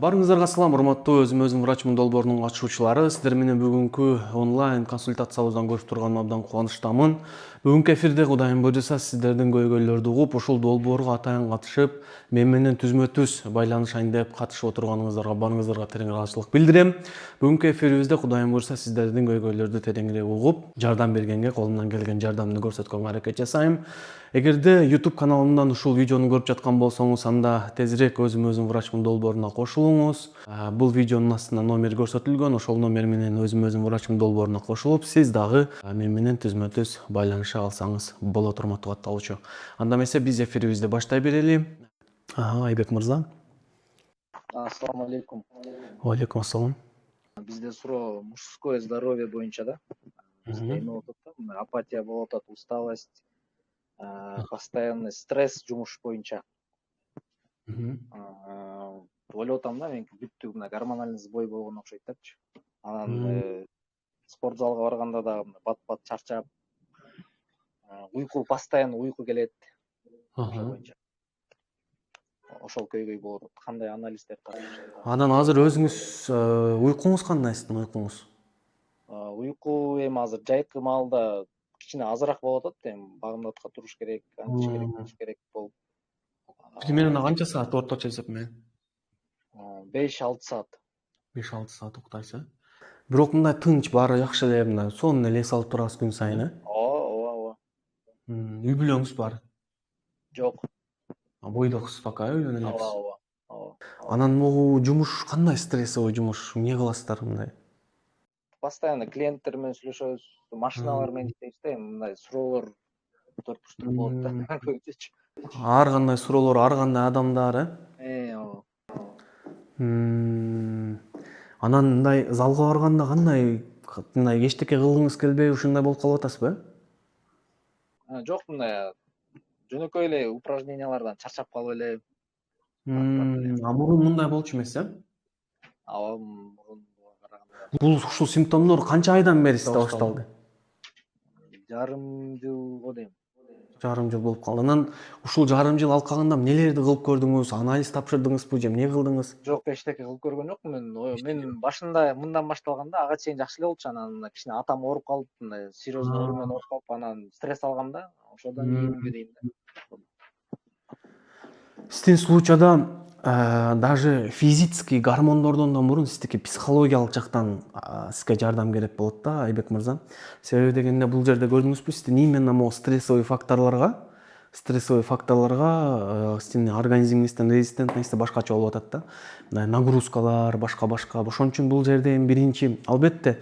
Барыңыздарга салам, урматтуу өзүм врачмын долбоорунун катышуучулары. Сиздер менен бүгүнкү онлайн консультациябыздан көрүп турганыма абдан кубанычтамын. Бүгүнкү эфирде Кудайым буйрса сиздердин көйгөйлөрдү угуп, ушул долбоорго атайын катышып, мен менен түзмө-түз байланышайын деп катышып отурганыңыздарга барыңыздарга терең ыраазычылык билдирем. Бүгүнкү эфирибизде Кудайым буйрса сиздердин көйгөйлөрдү тереңирээк угуп, жардам бергенге колумдан келген жардамды көрсөткөнгө аракет жасайм. Эгерде YouTube каналымдан ушул видеону көрүп жаткан болсоңуз, анда тезирээк өзүм врачмын долбооруна кошулуңуз. Бул видеонун астында номер көрсөтүлгөн, ошол номер менен өзүм врачмын долбооруна кошулуп, сиз дагы мен менен түзмө-түз байланыша алсаңыз болот, урматтуу катталуучу. Анда эмесе биз эфирибизди баштай берели. Айбек мырза. Ассаламу алейкум. Алейкум ассалам. Бизде суроо мужское здоровье боюнча да. Бизде эме болуп атат, апатия болуп атат, усталость, постоянный стресс жумуш боюнча. Ойлоп атам да, мен бүттү мына гормональный сбой болгон окшойт депчи. Анан спорт залга барганда да бат чарчап, постоянно уйку келет. Ошол боюнча. Ошол көйгөй болот. Кандай анализдер тапшырышат? Анан азыр өзүңүз уйкуңуз кандай сиздин уйкуңуз? Уйку эми азыр жайкы маалда кичине азыраак болуп атат. Эми багымдатка туруш керек, антиш керек, туруш керек болуп. Примерно канча саат орточо эсеп менен? 5-6 саат. 5-6 саат уктайсыз. Бирок мындай тынч, баары жакшы эле, мындай сонун эле эс алып турасыз күн сайын, Ооба. Үй бүлөңүз бар? Жок. Бойдоксуз пока үйлөнө элексиз. Ооба. Анан могу жумуш кандай, стрессовый жумуш? Эмне кыласыздар мындай? Постоянно клиенттер менен сүйлөшөбүз, машиналар менен иштейбиз да, эми мындай суроолор төрт-бурчтук болот да көбүнчөчү. Ар кандай суроолор, ар кандай адамдар, Ооба. Анан мындай залга барганда кандай, мындай эчтеке кылгыңыз келбей, ушундай болуп калып атасызбы? Жок, мындай жөнөкөй эле упражнениялардан чарчап калып эле. Мурун мындай болчу эмес, Ооба, мурун караганда. Ушул симптомдор канча айдан бери сизде башталды? Жарым жыл дейм. Жарым жыл болуп калды. Анан ушул жарым жыл алкагында эмнелерди кылып көрдүңүз? Анализ тапшырдыңызбы же эмне кылдыңыз? Жок, эчтеке кылып көргөн жокмун. Мен башында мындан башталганда ага чейин жакшы эле болчу. Анан кичине атам ооруп калып, мындай серьезный оору менен ооруп калып, анан стресс алгам да. Ошодон кийинге дейм да. Сиздин случайда даже физический гормондордон да мурун сиздики психологиялык жактан сизге жардам керек болот да, Айбек мырза. Себеби дегенде бул жерде көрдүңүзбү, сиздин именно могу стрессовый факторлорго сиздин организмиңиздин резистентности башкача болуп атат да. Мындай нагрузкалар, башка. Ошон үчүн бул жерде эми биринчи, албетте,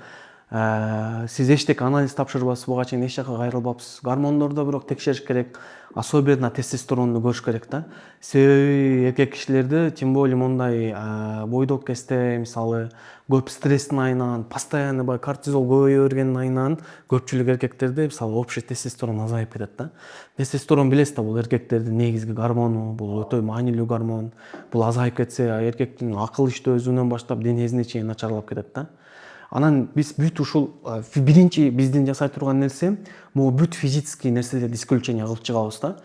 сиз эчтеке анализ тапшырбасыз, буга чейин эч жака кайрылбапсыз. Гормондордо бирок текшериш керек. Особенно тестостеронду көрүш керек да. Себеби эркек кишилерде, тем более мондай бойдок кезде, мисалы, көп стресстин айынан, постоянно бай кортизол көбөйө бергендин айынан көпчүлүк эркектерде мисалы общий тестостерон азайып кетет да. Тестостерон билесиз да, бул эркектердин негизги гормону, бул өтө маанилүү гормон. Бул азайып кетсе, эркектин акыл иштөөсүнөн баштап денесине чейин начарлап кетет да. Анан биз бүт ушул биринчи биздин жасай турган нерсе, могу бүт физический нерселерди исключение кылып чыгабыз да.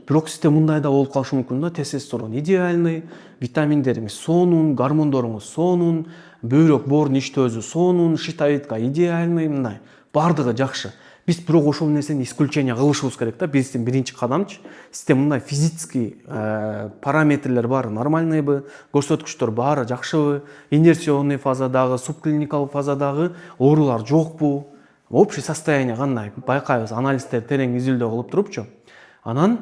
Бирок сизде мындай да болуп калышы мүмкүн да, тестостерон идеальный, витаминдериңиз сонун, гормондоруңуз сонун, бөйрөк боордун иштөөсү сонун, щитовидка идеальный, мындай бардыгы жакшы. Биз бирок ошол нерсени исключение кылышыбыз керек да. Биздин биринчи кадамчы, сизде мындай физический параметрлер баары нормальныйбы, көрсөткүчтөр баары жакшыбы, инерционный фазадагы, субклиникалык фазадагы оорулар жокпу, общий состояние кандай байкайбыз, анализдерди терең изилдөө кылып турупчу. Анан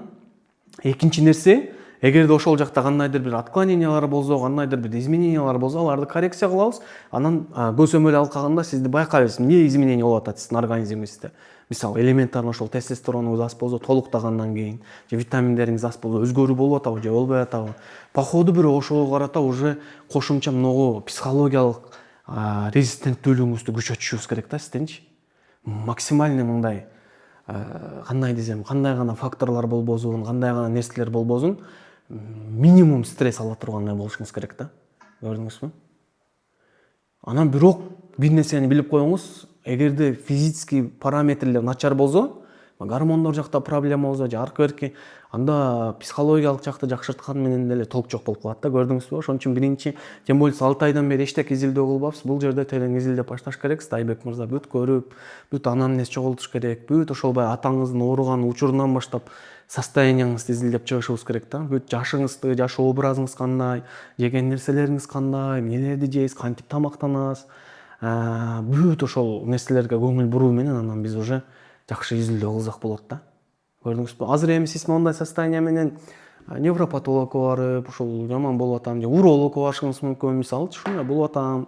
экинчи нерсе, эгерде ошол жакта кандайдыр бир отклонениялар болсо, кандайдыр бир изменениялар болсо, аларды коррекция кылабыз. Анан көзөмөл алкагында сизди байкайбыз, эмне изменение болуп атат сиздин организмиңизде. Мисалы, элементарный ошол тестостеронуңуз аз болсо, толуктагандан кийин, же витаминдериңиз аз болсо, өзгөрүү болуп атабы же болбой атабы. Походу бирок ошого карата уже кошумча могу психологиялык резистенттүүлүгүңүздү күчөтүшүбүз керек да сиздинчи. Максимальный мындай кандай десем, кандай гана факторлор болбосун, кандай гана нерселер болбосун, минимум стресс ала тургандай болушуңуз керек да. Көрдүңүзбү? Анан бирок бир нерсени билип коюңуз, эгерде физический параметрлер начар болсо, гормондор жакта проблема болсо же аркы берки анда психологиялык жакты жакшырткан менен деле толук жок болуп калат да, көрдүңүзбү? Ошон үчүн биринчи, тем более 6 айдан бери эчтеке изилдөө кылбапсыз. Бул жерде терең изилдеп башташ керексиз Айбек мырза. Бүт көрүп, бүт анамнез чогултуш керек. Бүт ошол баягы атаңыздын ооруган учурунан баштап состоянияңызды изилдеп чыгышыбыз керек да. Бүт жашыңызды, жаш образыңыз кандай, жеген нерселериңиз кандай, эмнелерди жейсиз, кантип тамактанасыз, бүт ошол нерселерге көңүл буруу менен анан биз уже жакшы изилдөө кылсак болот да. Көрдүңүзбү? Азыр эми сиз мондай состояние менен невропатологко барып, ушул жаман болуп атам же урологко барышыңыз мүмкүн. Мисалычы ушундай болуп атам.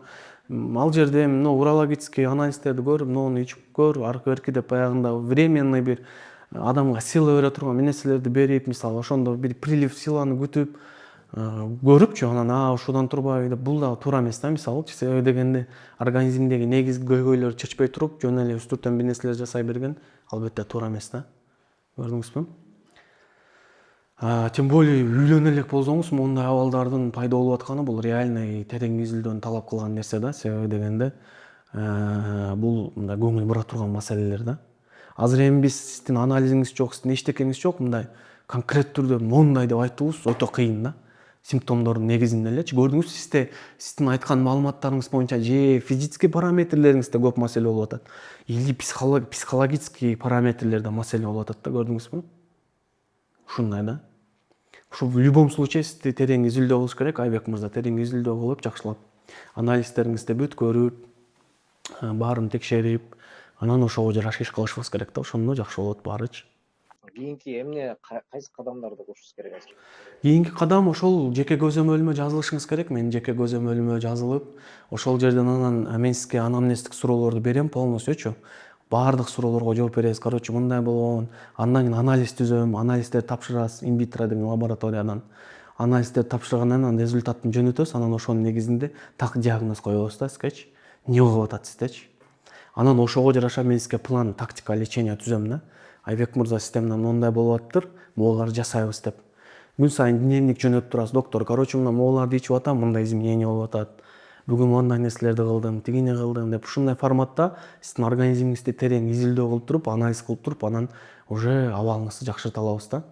Ал жерде мына урологический анализдерди көрүп, муну ичип көр, аркы берки деп баягында временный бир адамга сила бере турган нерселерди берип, мисалы ошондо бир прилив силаны күтүп көрүпчү, анан ушудан турбайбы деп, бул дагы туура эмес да. Мисалычы себеби дегенде организмдеги негизги көйгөйлөр чечпей туруп, жөн эле үстүртөн бир нерселер жасай берген албетте туура эмес да. Көрдүңүзбү? Тем более үйлөнө элек болсоңуз, мондай абалдардын пайда болуп атканы бул реальный терең изилдөөнү талап кылган нерсе да. Себеби дегенде бул мындай көңүл бура турган маселелер да. Азыр эми биз сиздин анализиңиз жок, сиздин эчтекеңиз жок, мындай конкрет түрдө мондай деп айтуубуз өтө кыйын да. Симптомдордун негизинде элечи. Көрдүңүз, сиздин айткан маалыматтарыңыз боюнча же физический параметрлериңизде көп маселе болуп атат, или психологический параметрлерде маселе болуп атат да, көрдүңүзбү? Ушундай да. Ушу в любом случае сизди терең изилдөө кылыш керек, Айбек мырза. Терең изилдөө кылып, жакшылап анализдериңизди бүт көрүп, баарын текшерип, анан ошого жараша иш кылышыбыз керек да. Ошондо жакшы болот баарычы. Кийинки эмне, кайсы кадамдарды кошушубуз керек азыр? Кийинки кадам ошол жеке көзөмөлүмө жазылышыңыз керек. Мен жеке көзөмөлүмө жазылып, ошол жерден анан мен сизге анамнездик суроолорду берем полностьючу. Баардык суроолорго жооп бересиз. Короче, мындай болгон. Андан кийин анализ түзөм, анализдерди тапшырасыз инвитро деген лабораториядан. Анализдерди тапшыргандан анан результатын жөнөтөбүз. Анан ошонун негизинде так диагноз коебуз да сизгечи. Эмне болуп атат сиздечи. Анан ошого жараша мен сизге план, тактика лечения түзөм да. Айбек мырза, системада мондай болуп атыптыр, могуларды жасайбыз деп. Күн сайын дневник жөнөтүп турасыз. Доктор, короче, мына могуларды ичип атам, мындай изменение болуп атат. Бүгүн мындай нерселерди кылдым, тигини кылдым деп ушундай форматта сиздин организмиңизди терең изилдөө кылып туруп, анализ кылып туруп, анан уже абалыңызды жакшырта алабыз да.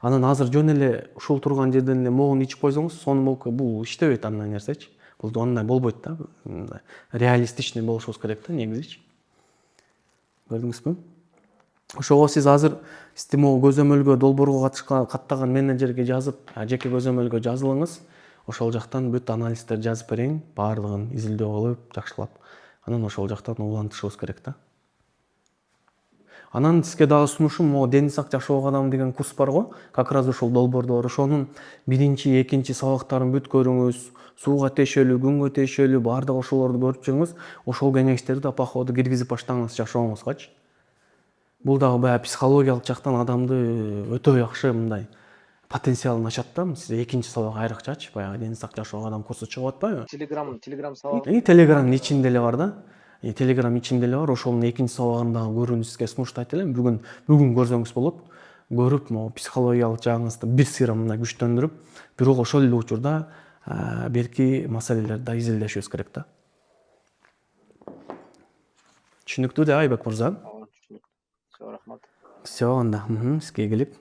Анан азыр жөн эле ушул турган жерден эле могуну ичип койсоңуз, сонун бул иштебейт андай нерсечи. Бул андай болбойт да. Реалистичный болушубуз керек да негизичи. Көрдүңүзбү? Ошого сиз азыр сизди могу көзөмөлгө, долбоорго каттаган менеджерге жазып, жеке көзөмөлгө жазылыңыз. Ошол жактан бүт анализдерди жазып берейин, баардыгын изилдөө кылып, жакшылап. Анан ошол жактан улантышыбыз керек да. Анан сизге дагы сунушум, могу дени сак жашоо кадамы деген курс бар го, как раз ошол долбоордо бар. Ошонун биринчи, экинчи сабактарын бүт көрүңүз. Сууга тийишелүү, күнгө тийишелүү баардык ошолорду көрүп чыгыңыз. Ошол кеңештерди походу киргизип баштаңыз жашооңузгачы. Бул дагы баягы психологиялык жактан адамды өтө жакшы мындай потенциалын ачат да. Сиз экинчи сабак айрыкчачы, баягы дени сак жашоо кадам курсу чыгып атпайбы? Телеграм сабак. Телеграмдын ичинде эле бар да. Телеграм ичинде эле бар. Ошонун экинчи сабагын дагы көрүүнү сизге сунуштайт элем. Бүгүн көрсөңүз болот. Көрүп, могу психологиялык жагыңызды бир сыйра мындай күчтөндүрүп, бирок ошол эле учурда берки маселелерди да изилдешибиз керек да. Түшүнүктүү да, Айбек мырза? Все, рахмат. Все, анда, сизге ийгилик.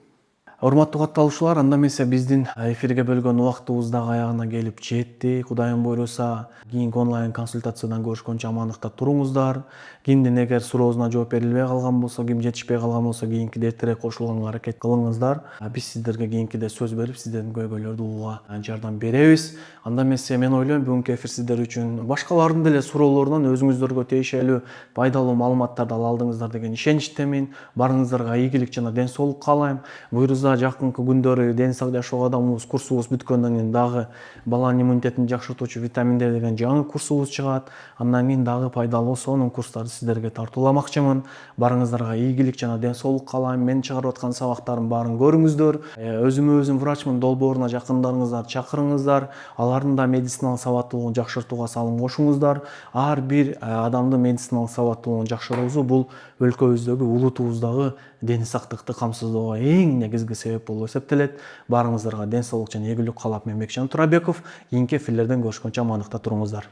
Урматтуу катталуучулар, анда эмесе биздин эфирге бөлгөн убактыбыз дагы аягына келип жетти. Кудайым буйруса, кийинки онлайн консультациядан көрүшкөнчө амандыкта туруңуздар. Кимдин эгер суроосуна жооп берилбей калган болсо, ким жетишпей калган болсо, кийинкиде эртерээк кошулганга аракет кылыңыздар. Биз сиздерге кийинкиде сөз берип, сиздердин көйгөйлөрдү угууга жардам беребиз. Анда эмесе мен ойлойм, бүгүнкү эфир сиздер үчүн башкалардын деле суроолорунан өзүңүздөргө тийишелүү пайдалуу маалыматтарды ала алдыңыздар деген ишеничтемин. Барыңыздарга ийгилик жана ден соолук каалайм. Буйруса жакынкы күндөрү дени сак жашоо кадамыбыз курсубуз бүткөндөн кийин дагы баланын иммунитетин жакшыртуучу витаминдер деген жаңы курсубуз чыгат. Андан кийин дагы пайдалуу сонун курстарды сиздерге тартууламакчымын. Барыңыздарга ийгилик жана ден соолук каалайм. Мен чыгарып аткан сабактардын баарын көрүңүздөр. Өзүм врачмын долбооруна жакындарыңыздар чакырыңыздар. Алардын да медициналык сабаттуулугун жакшыртууга салым кошуңуздар. Ар бир адамдын медициналык сабаттуулугун жакшыруусу бул өлкөбүздөгү, улутубуздагы дени сактыкты камсыздоого эң негизги себеп болуп эсептелет. Барыңыздарга ден соолук жана ийгилик каалап, мен Бекжан Турабеков. Кийинки эфирлерден көрүшкөнчө амандыкта туруңуздар.